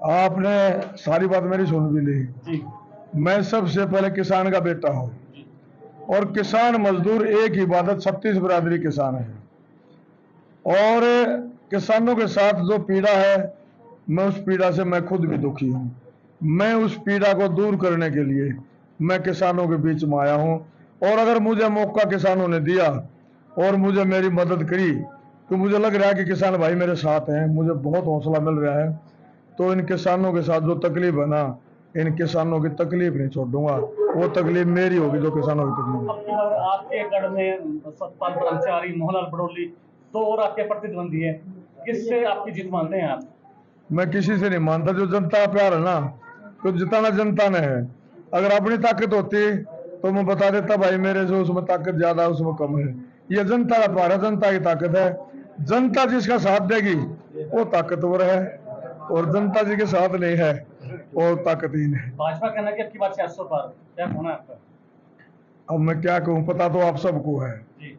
आपने सारी बात मेरी सुन भी ली। जी मैं सबसे पहले किसान का बेटा हूँ, जी और किसान मजदूर एक ही बात है, 36 बिरादरी किसान है। और किसानों के साथ जो पीड़ा है, मैं उस पीड़ा से मैं खुद भी दुखी हूँ। मैं उस पीड़ा को दूर करने के लिए मैं किसानों के बीच में आया हूँ। और अगर मुझे मौका किसानों ने दिया और मुझे मेरी मदद करी, तो मुझे लग रहा है कि किसान भाई मेरे साथ हैं, मुझे बहुत हौसला मिल रहा है। तो इन किसानों के साथ जो तकलीफ है ना, इन किसानों की तकलीफ नहीं छोड़ूंगा। वो तकलीफ मेरी होगी जो किसानों की तकलीफ अब की बार आपके गढ़ में सतपाल ब्रह्मचारी, मोहनलाल बड़ोली दो और आपके प्रतिद्वंदी है, किससे आपकी जीत मानते हैं आप? मैं किसी से नहीं मानता। जो जनता का प्यार है ना, तो जिताना जनता ने है। अगर अपनी ताकत होती तो मैं बता देता भाई मेरे से उसमें ताकत ज्यादा है, उसमें कम है। ये जनता का प्यार है, जनता की ताकत है। जनता जिसका साथ देगी वो ताकतवर है, और जनता जी के साथ नहीं है वो ताकतहीन है। भाजपा कहना है कि अब की बार 400 पार, क्या होना है आपका? अब मैं क्या कहूँ, पता तो आप सबको है। जी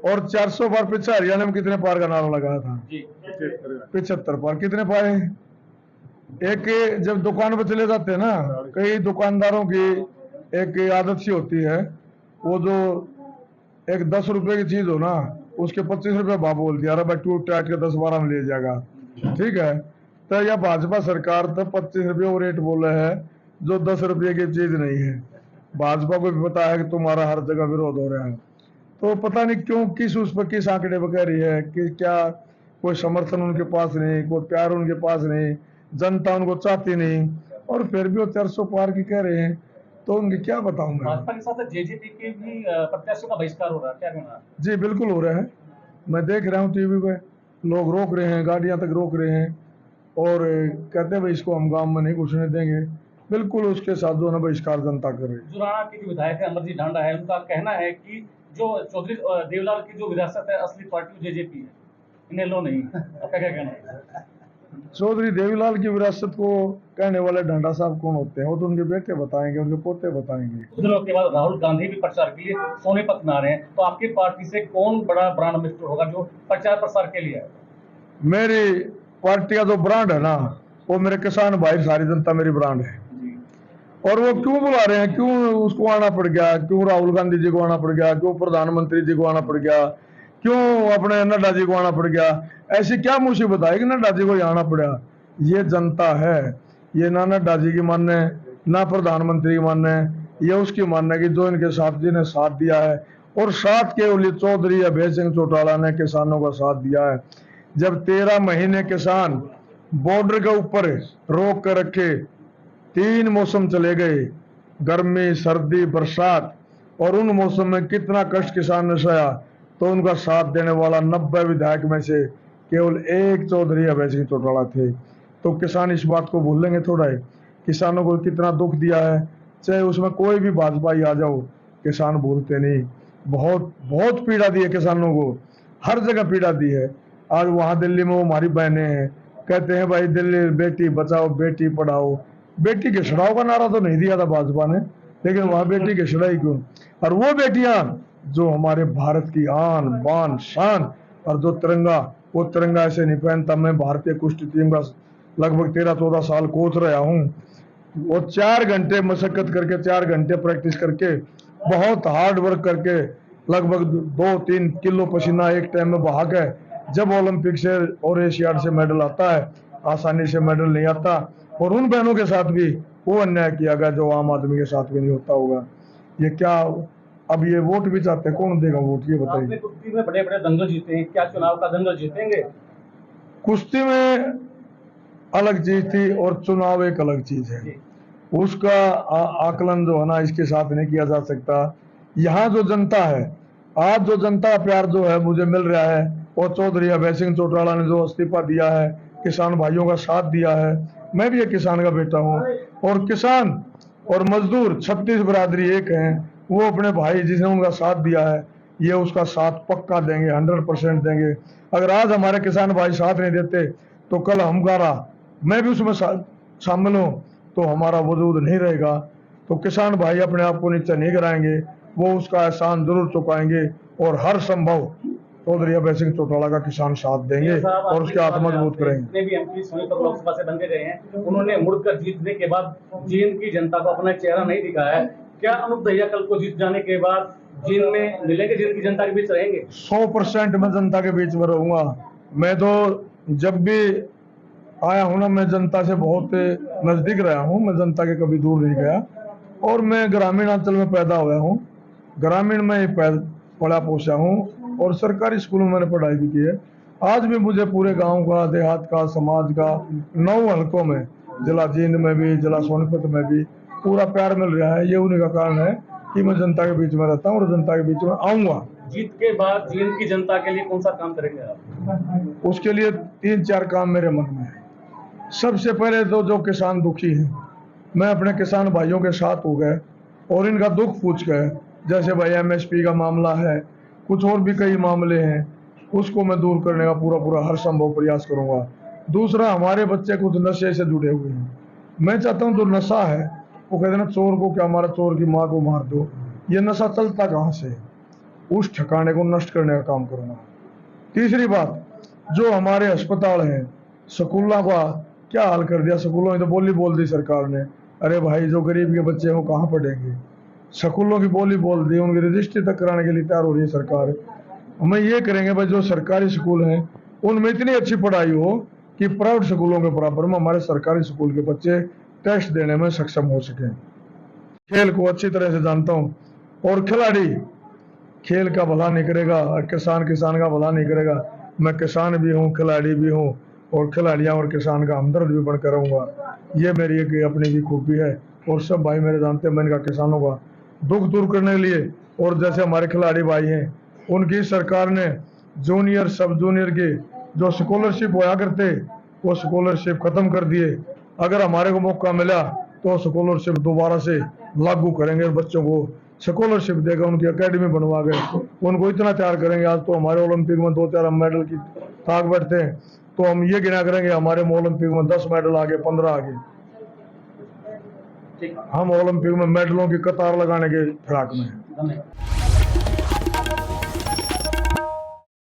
और 400 पार पीछे हरियाणा में कितने पार का नारा लगाया था? जी 75 पार। कितने पाए? एक जब दुकान पर चले जाते हैं ना, कई दुकानदारों की एक आदत सी होती है, वो जो एक 10 रुपए की चीज हो ना, उसके 25 रुपए भाव बोल दिया, अरे भाई टूट टाट के 10-12 में ले जाएगा। ठीक है, तो यह भाजपा सरकार तो 25 रुपये वो रेट बोल रहे हैं जो 10 रुपये की चीज नहीं है। भाजपा को भी पता है कि तुम्हारा हर जगह विरोध हो रहा है, तो पता नहीं क्यों किस उस पर किस आंकड़े पर कह रही है कि क्या कोई समर्थन उनके पास नहीं, कोई प्यार उनके पास नहीं, जनता उनको चाहती नहीं, और फिर भी वो 400 पार की कह रहे हैं। तो उनके क्या बताऊंगा। भाजपा के साथ जेजेपी के भी प्रत्याशियों का बहिष्कार हो रहा है, क्या कहना है? जी बिल्कुल हो रहा है, मैं देख रहा हूँ टीवी पे, लोग रोक रहे हैं, गाड़ियां तक रोक रहे हैं, और कहते हैं भाई इसको हम गांव में नहीं घुसने देंगे। बिल्कुल उसके साथ जो है बहिष्कार जनता कर रही है। जुराना के जो विधायक है अमरजीत ढांडा है, उनका कहना है कि जो चौधरी देवलाल की जो विरासत है असली पार्टी जेजेपी है, इन्हें लो नहीं। आपका क्या कहना है? चौधरी देवीलाल की विरासत को कहने वाले ढांडा साहब कौन होते हैं? वो तो उनके बेटे बताएंगे, उनके पोते बताएंगे। कुछ दिनों के बाद राहुल गांधी भी प्रचार के लिए सोनीपत में आ रहे हैं, तो आपकी पार्टी से कौन बड़ा ब्रांड एम्बेसडर होगा जो प्रचार प्रसार के लिए आएगा? मेरी पार्टी का जो ब्रांड है ना, वो मेरे किसान भाई सारी जनता मेरी ब्रांड है। और वो क्यों बुला रहे हैं, क्यों उसको आना पड़ गया, क्यों राहुल गांधी जी को आना पड़ गया, क्यों प्रधानमंत्री जी को आना पड़ गया, क्यों अपने नड्डा जी को आना पड़ गया? ऐसी क्या मुसीबत आई कि नड्डा जी को यहाँ आना पड़ा? ये जनता है, ये ना नड्डा जी की मानने, ना प्रधानमंत्री की मानने, ये उसकी मानने की जो इनके साथ जी ने साथ दिया है। और साथ केवल चौधरी अभय सिंह चौटाला ने किसानों का साथ दिया है। जब 13 महीने किसान बॉर्डर के ऊपर रोक कर रखे, 3 मौसम चले गए, गर्मी सर्दी बरसात, और उन मौसम में कितना कष्ट किसान ने सहा, तो उनका साथ देने वाला 90 विधायक में से केवल एक चौधरी अभय सिंह चौटाला थे। तो किसान इस बात को भूलेंगे थोड़ा है, किसानों को कितना दुख दिया है, चाहे उसमें कोई भी भाजपाई आ जाओ, किसान भूलते नहीं। बहुत बहुत पीड़ा दी है किसानों को, हर जगह पीड़ा दी है। आज वहां दिल्ली में वो हमारी बहनें हैं, कहते हैं भाई दिल्ली बेटी बचाओ बेटी पढ़ाओ। बेटी के छड़ाओ का नारा तो नहीं दिया था भाजपा ने, लेकिन वहां बेटी के छड़ाई क्यों? और वो बेटियां जो हमारे भारत की आन बान शान, और जो तिरंगा, वो तिरंगा ऐसे नहीं पहनता। मैं भारतीय कुश्ती टीम का लगभग 13-14 साल कोच रहा हूँ। वो 4 घंटे मशक्कत करके, 4 घंटे प्रैक्टिस करके, बहुत हार्ड वर्क करके, लगभग 2-3 किलो पसीना एक टाइम में बहा के जब ओलंपिक से और एशियाड से मेडल आता है, आसानी से मेडल नहीं आता। और उन बहनों के साथ भी वो अन्याय किया गया जो आम आदमी के साथ भी नहीं होता होगा। ये क्या, अब ये वोट भी चाहते हैं, कौन देगा वोट, ये आपने बताइए। कुश्ती में बड़े बड़े दंगल जीते हैं, क्या चुनाव का दंगल जीतेंगे? कुश्ती में अलग चीज थी और चुनाव एक अलग चीज है, उसका आकलन जो है ना इसके साथ नहीं किया जा सकता। यहाँ जो जनता है, आज जो जनता का प्यार जो है मुझे मिल रहा है, और चौधरी अभय सिंह चौटाला ने जो इस्तीफा दिया है, किसान भाइयों का साथ दिया है। मैं भी एक किसान का बेटा हूँ, और किसान और मजदूर 36 बिरादरी एक हैं। वो अपने भाई जिसने उनका साथ दिया है, ये उसका साथ पक्का देंगे, 100% देंगे। अगर आज हमारे किसान भाई साथ नहीं देते तो कल हम गारा, मैं भी उसमें शामिल हूँ, तो हमारा वजूद नहीं रहेगा। तो किसान भाई अपने आप को नीचे नहीं गिराएंगे, वो उसका एहसान जरूर चुकाएंगे, और हर संभव चौधरी अभय सिंह चौटाला का किसान साथ देंगे साहब, और उसके हाथ मजबूत करेंगे। जितने भी एमपी सोनीपत लोकसभा से बन के गए हैं, उन्होंने मुड़कर जीतने के बाद जींद की जनता को अपना चेहरा नहीं दिखाया है। क्या अनूप दहिया कल को जीत जाने के बाद जींद में मिलेंगे, जींद की जनता के बीच रहेंगे? 100% मैं जनता के बीच में रहूंगा। मैं तो जब भी आया हूं ना, मैं जनता से बहुत नजदीक रहा हूं, मैं जनता के कभी दूर नहीं गया। और मैं ग्रामीण अंचल में पैदा हुआ हूं, ग्रामीण में ही पला पोसा हूं और सरकारी स्कूल में मैंने पढ़ाई भी की है। आज भी मुझे पूरे गांव का, देहात का, समाज का 9 हलकों में, जिला जींद में भी, जिला सोनीपत में भी पूरा प्यार मिल रहा है। ये उन्हीं का कारण है कि मैं जनता के बीच में रहता हूँ और जनता के बीच में आऊंगा। जीत के बाद जींद की जनता के लिए कौन सा काम करेंगे आप? उसके लिए 3-4 काम मेरे मन में है। सबसे पहले तो जो किसान दुखी हैं, मैं अपने किसान भाइयों के साथ हो गए और इनका दुख पूछ गए। जैसे भाई MSP का मामला है, कुछ और भी कई मामले हैं, उसको मैं दूर करने का पूरा हर संभव प्रयास करूंगा। दूसरा, हमारे बच्चे कुछ नशे से जुड़े हुए हैं। मैं चाहता हूं जो नशा है, वो कहते हैं ना, चोर को क्या मारा, चोर की माँ को मार दो। ये नशा चलता कहाँ से, उस ठिकाने को नष्ट करने का काम करूंगा। तीसरी बात, जो हमारे अस्पताल हैं, स्कूलों का क्या हाल कर दिया। स्कूलों में तो बोली बोल दी सरकार ने, अरे भाई जो गरीब के बच्चे हैं वो कहाँ पढ़ेंगे। स्कूलों की बोली बोल दी, उनकी रजिस्ट्री तक कराने के लिए तैयार हो रही है सरकार। हम ये करेंगे भाई, जो सरकारी स्कूल हैं उनमें इतनी अच्छी पढ़ाई हो कि प्राइवेट स्कूलों के बराबर में हमारे सरकारी स्कूल के बच्चे टेस्ट देने में सक्षम हो सकें। खेल को अच्छी तरह से जानता हूँ और खिलाड़ी खेल का भला नहीं करेगा और किसान का भला नहीं करेगा। मैं किसान भी हूँ, खिलाड़ी भी हूँ और खिलाड़ियाँ और किसान का हमदर्द भी बनकर रहूँगा। ये मेरी एक अपनी भी खूबी है और सब भाई मेरे जानते हैं मैं इनका किसानों का दुख दूर करने के लिए। और जैसे हमारे खिलाड़ी भाई हैं, उनकी सरकार ने जूनियर, सब जूनियर के जो स्कॉलरशिप होया करते, वो स्कॉलरशिप खत्म कर दिए। अगर हमारे को मौका मिला तो स्कॉलरशिप दोबारा से लागू करेंगे, बच्चों को स्कॉलरशिप देकर उनकी एकेडमी बनवा के उनको इतना तैयार करेंगे। आज तो हमारे ओलंपिक में 2-4 मेडल की ताक बैठते हैं, तो हम ये गिना करेंगे हमारे ओलंपिक में 10 मेडल आगे, 15 आगे। हम ओलंपिक में मेडलों की कतार लगाने के फिराक में हैं। धन्यवाद।